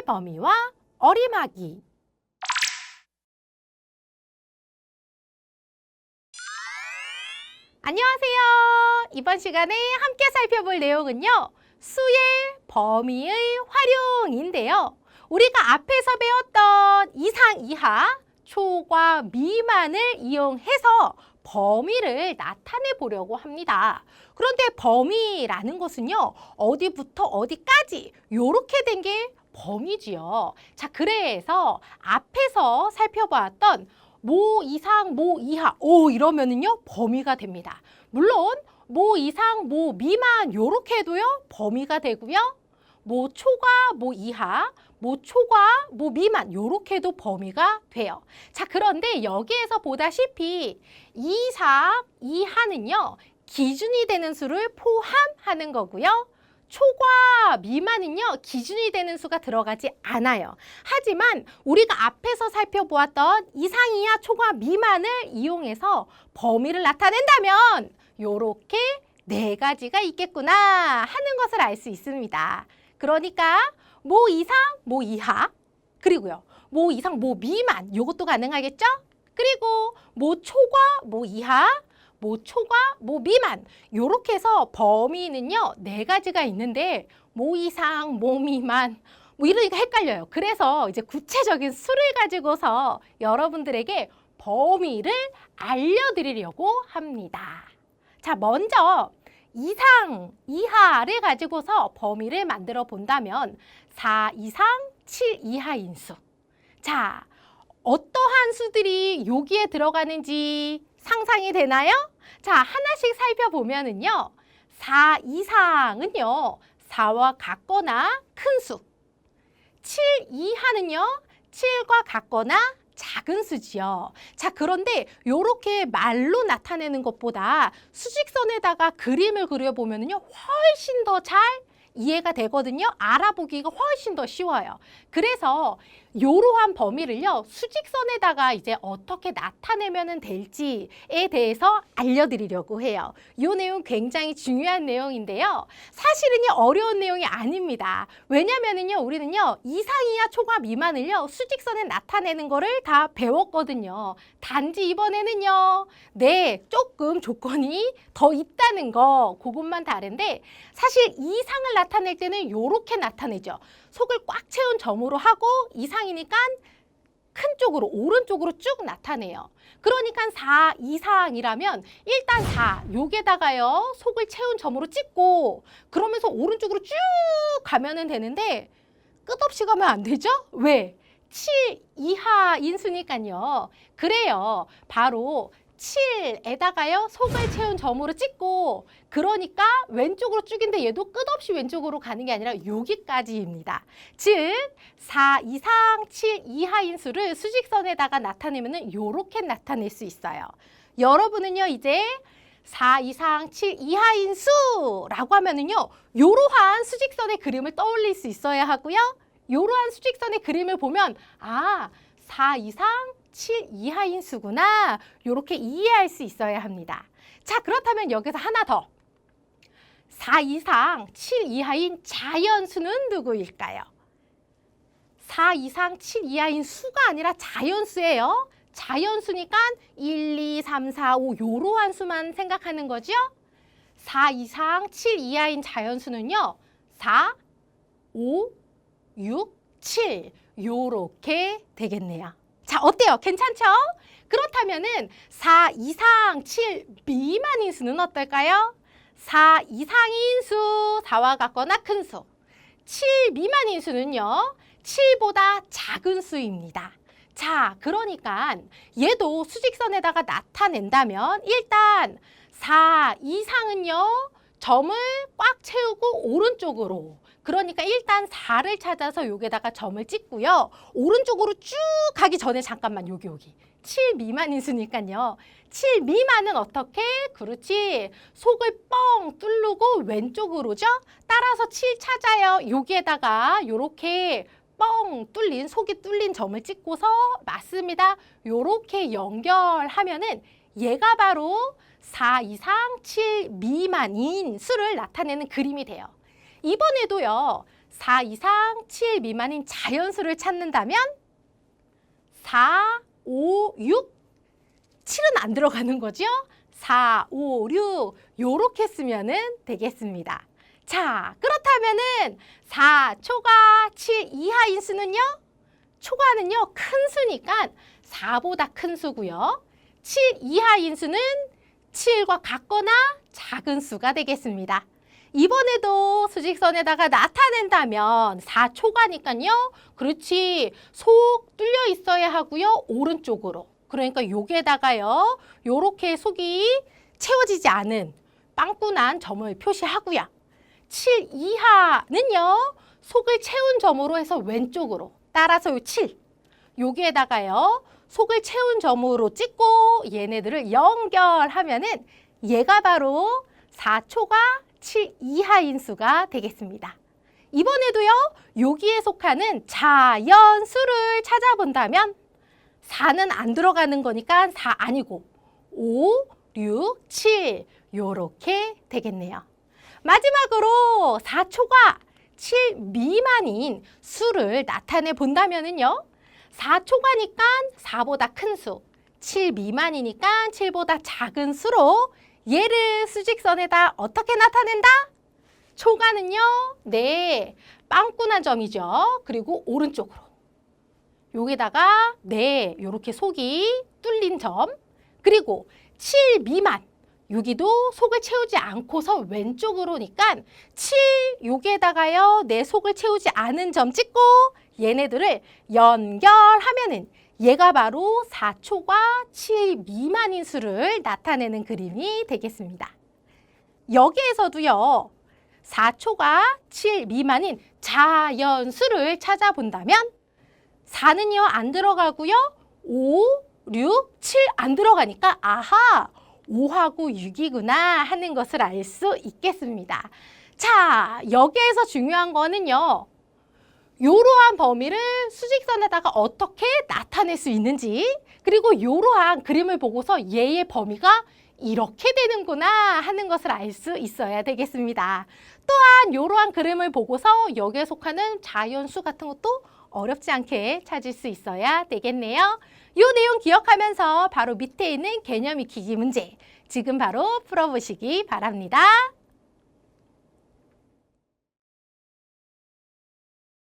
범위와 어림하기. 안녕하세요. 이번 시간에 함께 살펴볼 내용은요. 수의 범위의 활용인데요. 우리가 앞에서 배웠던 이상, 이하, 초과, 미만을 이용해서 범위를 나타내 보려고 합니다. 그런데 범위라는 것은요. 어디부터 어디까지 이렇게 된 게 범위지요. 자, 그래서 앞에서 살펴보았던 모 이상, 모 이하, 이러면은요 범위가 됩니다. 물론 모 이상, 모 미만 요렇게 해도요 범위가 되고요. 모 초과, 모 이하, 모 초과, 모 미만 요렇게 해도 범위가 돼요. 자, 그런데 여기에서 보다시피 이상, 이하는요 기준이 되는 수를 포함하는 거고요. 초과, 미만은요 기준이 되는 수가 들어가지 않아요. 하지만 우리가 앞에서 살펴보았던 이상, 이하, 초과, 미만을 이용해서 범위를 나타낸다면 요렇게 네 가지가 있겠구나 하는 것을 알 수 있습니다. 그러니까 모 이상, 모 이하, 그리고요 모 이상, 모 미만 요것도 가능하겠죠? 그리고 모 초과, 모 이하, 모 초과, 모 미만 요렇게 해서 범위는요 네 가지가 있는데 모 이상, 모 미만 뭐 이러니까 헷갈려요. 그래서 이제 구체적인 수를 가지고서 여러분들에게 범위를 알려드리려고 합니다. 자, 먼저 이상, 이하를 가지고서 범위를 만들어 본다면 4 이상, 7 이하인 수. 자, 어떠한 수들이 여기에 들어가는지 상상이 되나요? 자, 하나씩 살펴보면은요. 4 이상은요. 4와 같거나 큰 수. 7 이하는요. 7과 같거나 작은 수지요. 자, 그런데 이렇게 말로 나타내는 것보다 수직선에다가 그림을 그려보면은요. 훨씬 더 잘 이해가 되거든요. 알아보기가 훨씬 더 쉬워요. 그래서 이러한 범위를요. 수직선에다가 이제 어떻게 나타내면 될지에 대해서 알려드리려고 해요. 이 내용 굉장히 중요한 내용인데요. 사실은요. 어려운 내용이 아닙니다. 왜냐면은요. 우리는요. 이상, 이하, 초과, 미만을요. 수직선에 나타내는 거를 다 배웠거든요. 단지 이번에는요. 네, 조금 조건이 더 있다는 거 그것만 다른데 사실 이상을 나타낼 때는 이렇게 나타내죠. 속을 꽉 채운 점으로 하고 이상이니까 큰 쪽으로 오른쪽으로 쭉 나타내요. 그러니까 4 이상이라면 일단 4 요게다가요 속을 채운 점으로 찍고 그러면서 오른쪽으로 쭉 가면은 되는데 끝없이 가면 안 되죠? 왜? 7 이하인 수니까요. 그래요. 바로 7에다가요 속을 채운 점으로 찍고 그러니까 왼쪽으로 쭉인데 얘도 끝없이 왼쪽으로 가는 게 아니라 여기까지입니다. 즉 4 이상 7 이하인 수를 수직선에다가 나타내면 이렇게 나타낼 수 있어요. 여러분은요 이제 4 이상 7 이하인 수라고 하면은요 이러한 수직선의 그림을 떠올릴 수 있어야 하고요. 이러한 수직선의 그림을 보면 4 이상 7 이하인 수구나 이렇게 이해할 수 있어야 합니다. 자, 그렇다면 여기서 하나 더. 4 이상 7 이하인 자연수는 누구일까요? 4 이상 7 이하인 수가 아니라 자연수예요. 자연수니까 1, 2, 3, 4, 5 이러한 수만 생각하는 거죠. 4 이상 7 이하인 자연수는요. 4, 5, 6, 7 요렇게 되겠네요. 자, 어때요? 괜찮죠? 그렇다면은 4 이상 7 미만인 수는 어떨까요? 4 이상인 수, 4와 같거나 큰 수. 7 미만인 수는요. 7보다 작은 수입니다. 자, 그러니까 얘도 수직선에다가 나타낸다면 일단 4 이상은요. 점을 꽉 채우고 오른쪽으로 그러니까 일단 4를 찾아서 여기다가 점을 찍고요. 오른쪽으로 쭉 가기 전에 잠깐만 여기 7 미만인 수니까요. 7 미만은 어떻게? 그렇지. 속을 뻥 뚫고 왼쪽으로죠. 따라서 7 찾아요. 여기에다가 이렇게 뻥 뚫린 속이 뚫린 점을 찍고서 맞습니다. 이렇게 연결하면은 얘가 바로 4 이상 7 미만인 수를 나타내는 그림이 돼요. 이번에도요. 4 이상 7 미만인 자연수를 찾는다면 4, 5, 6, 7은 안 들어가는 거죠? 4, 5, 6 요렇게 쓰면은 되겠습니다. 자, 그렇다면은 4 초과 7 이하인 수는요? 초과는요, 큰 수니까 4보다 큰 수고요. 7 이하인 수는 7과 같거나 작은 수가 되겠습니다. 이번에도 수직선에다가 나타낸다면 4 초과니까요. 그렇지, 속 뚫려 있어야 하고요. 오른쪽으로. 그러니까 여기에다가요. 요렇게 속이 채워지지 않은 빵꾸난 점을 표시하고요. 7 이하는요. 속을 채운 점으로 해서 왼쪽으로. 따라서 요 7. 여기에다가요. 속을 채운 점으로 찍고 얘네들을 연결하면은 얘가 바로 4초가 7 이하인 수가 되겠습니다. 이번에도요. 여기에 속하는 자연수를 찾아본다면 4는 안 들어가는 거니까 4 아니고 5, 6, 7 요렇게 되겠네요. 마지막으로 4초가 7 미만인 수를 나타내 본다면은요. 4초가니까 4보다 큰 수, 7 미만이니까 7보다 작은 수로 얘를 수직선에다 어떻게 나타낸다? 초가는요. 네, 빵꾸난 점이죠. 그리고 오른쪽으로. 여기다가 네, 요렇게 속이 뚫린 점. 그리고 7 미만. 여기도 속을 채우지 않고서 왼쪽으로니까 7 여기에다가요. 내 속을 채우지 않은 점 찍고 얘네들을 연결하면은 얘가 바로 4초과 7 미만인 수를 나타내는 그림이 되겠습니다. 여기에서도요. 4초가 7 미만인 자연수를 찾아본다면 4는요. 안 들어가고요. 5, 6, 7 안 들어가니까 아하! 5하고 6이구나 하는 것을 알 수 있겠습니다. 자, 여기에서 중요한 거는요. 이러한 범위를 수직선에다가 어떻게 나타낼 수 있는지, 그리고 이러한 그림을 보고서 얘의 범위가 이렇게 되는구나 하는 것을 알 수 있어야 되겠습니다. 또한 이러한 그림을 보고서 여기에 속하는 자연수 같은 것도 어렵지 않게 찾을 수 있어야 되겠네요. 이 내용 기억하면서 바로 밑에 있는 개념 익히기 문제 지금 바로 풀어보시기 바랍니다.